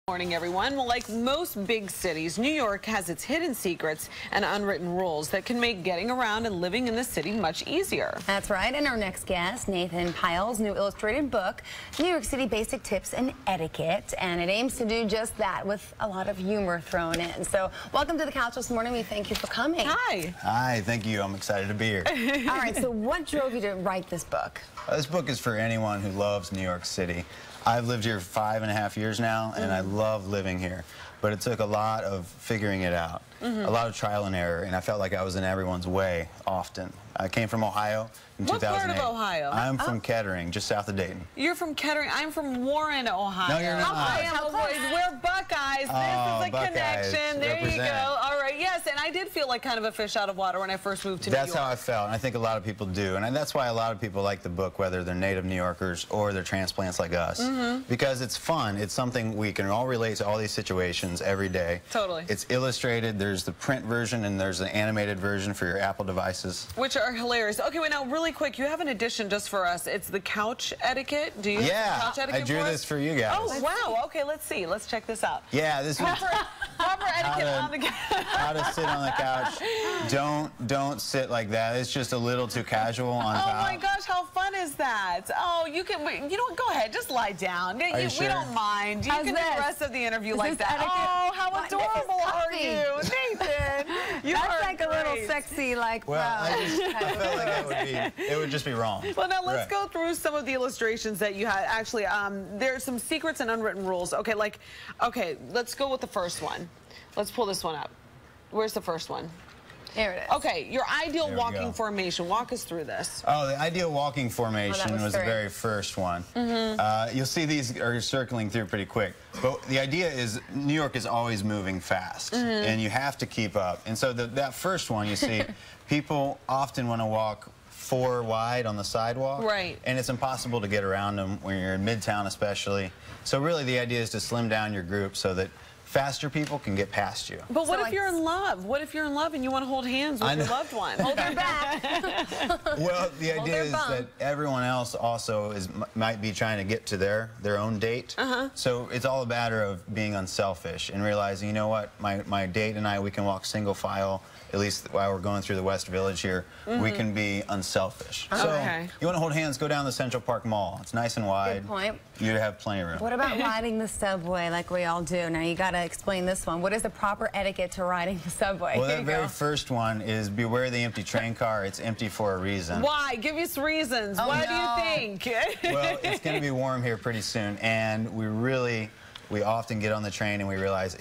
Morning, everyone. Well, like most big cities, New York has its hidden secrets and unwritten rules that can make getting around and living in the city much easier. That's right. And our next guest, Nathan Pyle's new illustrated book, New York City Basic Tips and Etiquette, and it aims to do just that with a lot of humor thrown in. So welcome to the couch this morning. We thank you for coming. Hi. Hi, thank you. I'm excited to be here. All right, so what drove you to write this book? This book is for anyone who loves New York City. I've lived here 5.5 years now, and I love living here. But it took a lot of figuring it out, a lot of trial and error, and I felt like I was in everyone's way often. I came from Ohio in 2008. What part of Ohio? I'm from Kettering, just south of Dayton. You're from Kettering. I'm from Warren, Ohio. No, you're not. I am. We're Buckeyes. This is a Buckeyes. connection. There Represent. you go. All right. Yes, and I did feel like kind of a fish out of water when I first moved to New York. That's how I felt, and I think a lot of people do. And that's why a lot of people like the book, whether they're native New Yorkers or they're transplants like us. Because it's fun. It's something we can all relate to all these situations every day. Totally. It's illustrated. There's the print version, and there's the animated version for your Apple devices. Which are hilarious. Okay, wait, now, really quick, you have an edition just for us. It's the couch etiquette. Do you have couch etiquette I drew this for you guys. Oh, wow. Okay, let's see. Let's check this out. Yeah, this is Proper etiquette on the couch. how to sit on the couch. Don't sit like that. It's just a little too casual on top. Oh my gosh, how fun is that? Oh, you can, you know what, go ahead, just lie down. Are you sure? We don't mind. You How's can do this? the rest of the interview Is like this that. etiquette? Oh, how What? This is adorable are comfy. you, Nathan? You That's are like a little great. sexy, like, Well, proud. I felt like it would just be wrong. Well, now let's Right. go through some of the illustrations that you had. Actually, there's some secrets and unwritten rules. Okay, okay, let's go with the first one. Let's pull this one up. Where's the first one? Here it is. Okay, your ideal There we walking go. formation. Walk us through this. Oh, the ideal walking formation was was the three. very first one. You'll see these are circling through pretty quick. But the idea is New York is always moving fast, and you have to keep up. And so that first one, you see, people often want to walk 4 wide on the sidewalk. Right. And it's impossible to get around them when you're in Midtown especially. So really the idea is to slim down your group so that faster people can get past you. But what So if you're in love? What if you're in love and you want to hold hands with your loved one? Hold her back. Well, the idea their is bum. that everyone else also might be trying to get to their own date. So it's all a matter of being unselfish and realizing, you know what, my date and I, we can walk single file, at least while we're going through the West Village here. We can be unselfish. So Okay. you want to hold hands, go down the Central Park Mall. It's nice and wide. Good point. You have plenty of room. What about riding the subway like we all do? Now, you got to explain this one. What is the proper etiquette to riding the subway? Well, Here that you very go. first one is beware the empty train car. It's empty for a reason. Why? Give us reasons. What do you think? Well, it's going to be warm here pretty soon, and we often get on the train and we realize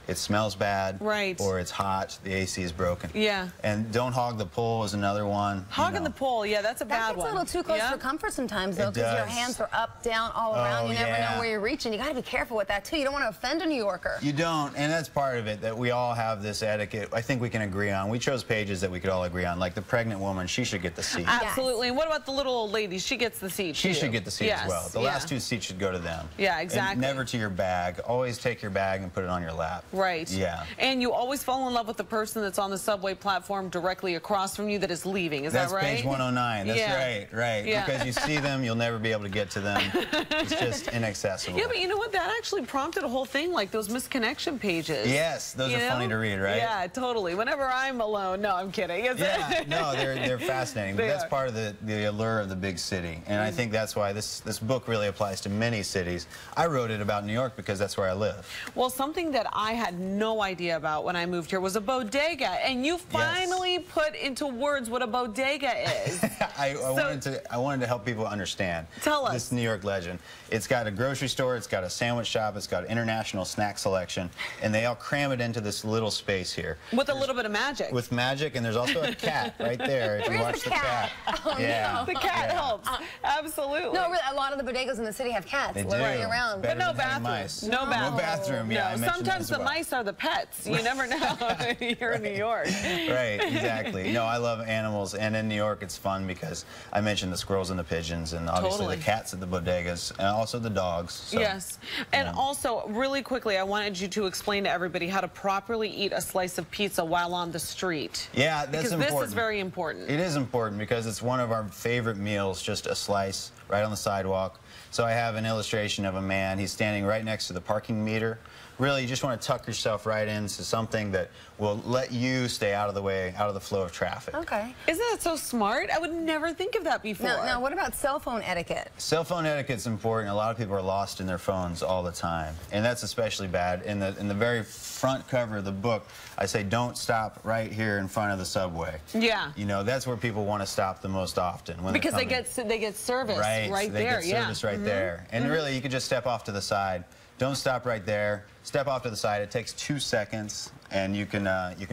it smells bad, Right. or it's hot, the AC is broken. Yeah. And don't hog the pole is another one. Hogging the pole, yeah, that's a That bad gets one. a little too close Yeah? for comfort sometimes, though, It because your does. hands are up, down, all around. Oh, You never yeah. know where you're reaching. You got to be careful with that, too. You don't want to offend a New Yorker. You don't, and that's part of it, that we all have this etiquette I think we can agree on. We chose pages that we could all agree on, like the pregnant woman, she should get the seat. Absolutely. And what about the little old lady? She gets the seat, She too. should get the seat Yes, as well. The yeah. last 2 seats should go to them. Yeah, And exactly. never to your bag. Always take your bag and put it on your lap. Right. Yeah. And you always fall in love with the person that's on the subway platform directly across from you that is leaving. Is That's that right? page 109. That's Yeah. right. Yeah. Because you see them, you'll never be able to get to them. It's just inaccessible. Yeah, but you know what? That actually prompted a whole thing, like those misconnection pages. Yes, those You are funny know? to read, right? Yeah, totally. Whenever I'm alone. No, I'm kidding. Yeah, no, they're fascinating. But They that's are. part of the allure of the big city. And I think that's why this book really applies to many cities. I wrote it about New York because that's where I live. Well, something that I had no idea about when I moved here was a bodega. And you finally put into words what a bodega is. I wanted to help people understand. Tell us. This New York legend. It's got a grocery store, it's got a sandwich shop, it's got an international snack selection, and they all cram it into this little space here. With a little bit of magic. With magic, and there's also a cat right there if you Where's watch the the cat? cat. Oh, yeah. no. The cat helps. Absolutely. No, really, a lot of the bodegas in the city have cats They running do. around. Better But no than having bathroom. mice. No bathroom. No bathroom, yeah. I No. mentioned that Sometimes as the well. mice are the pets. You never know. You're in New York. Right, exactly. No, I love animals, and in New York it's fun because I mentioned the squirrels and the pigeons, and obviously Totally. the cats at the bodegas, and also the dogs. So, Yes. And also, really quickly, I wanted you to explain to everybody how to properly eat a slice of pizza while on the street. Yeah, that's because important. this is very important. It is important because it's one of our favorite meals, just a slice right on the sidewalk. So I have an illustration of a man. He's standing right next to the parking meter. Really, you just want to tuck yourself right into something that will let you stay out of the way, out of the flow of traffic. Okay. Isn't that so smart? I would never think of that before. Now, what about cell phone etiquette? Cell phone etiquette's important. A lot of people are lost in their phones all the time, and that's especially bad. In the very front cover of the book, I say don't stop right here in front of the subway. Yeah. You know, that's where people want to stop the most often. When because they get service right there. They get service right there. And really, you could just step off to the side. Don't stop right there. Step off to the side. It takes 2 seconds, and you can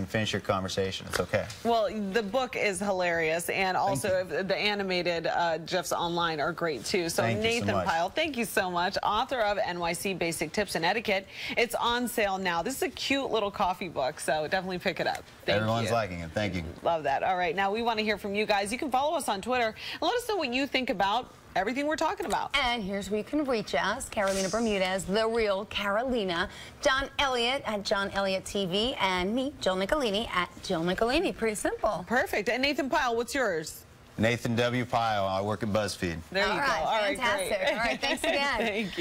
finish your conversation. It's okay. Well, the book is hilarious, and also the animated GIFs online are great too. So Nathan Pyle, thank you so much. Author of NYC Basic Tips and Etiquette. It's on sale now. This is a cute little coffee book, so definitely pick it up. Everyone's liking it. Thank you. Love that. All right, now we want to hear from you guys. You can follow us on Twitter and let us know what you think about everything we're talking about. And here's where you can reach us. Carolina Bermudez, The Real Carolina. John Elliott at John Elliott TV. And me, Jill Nicolini at Jill Nicolini. Pretty simple. Perfect. And Nathan Pyle, what's yours? Nathan W. Pyle. I work at BuzzFeed. There you go. All right, fantastic. great. All right, thanks again. Thank you.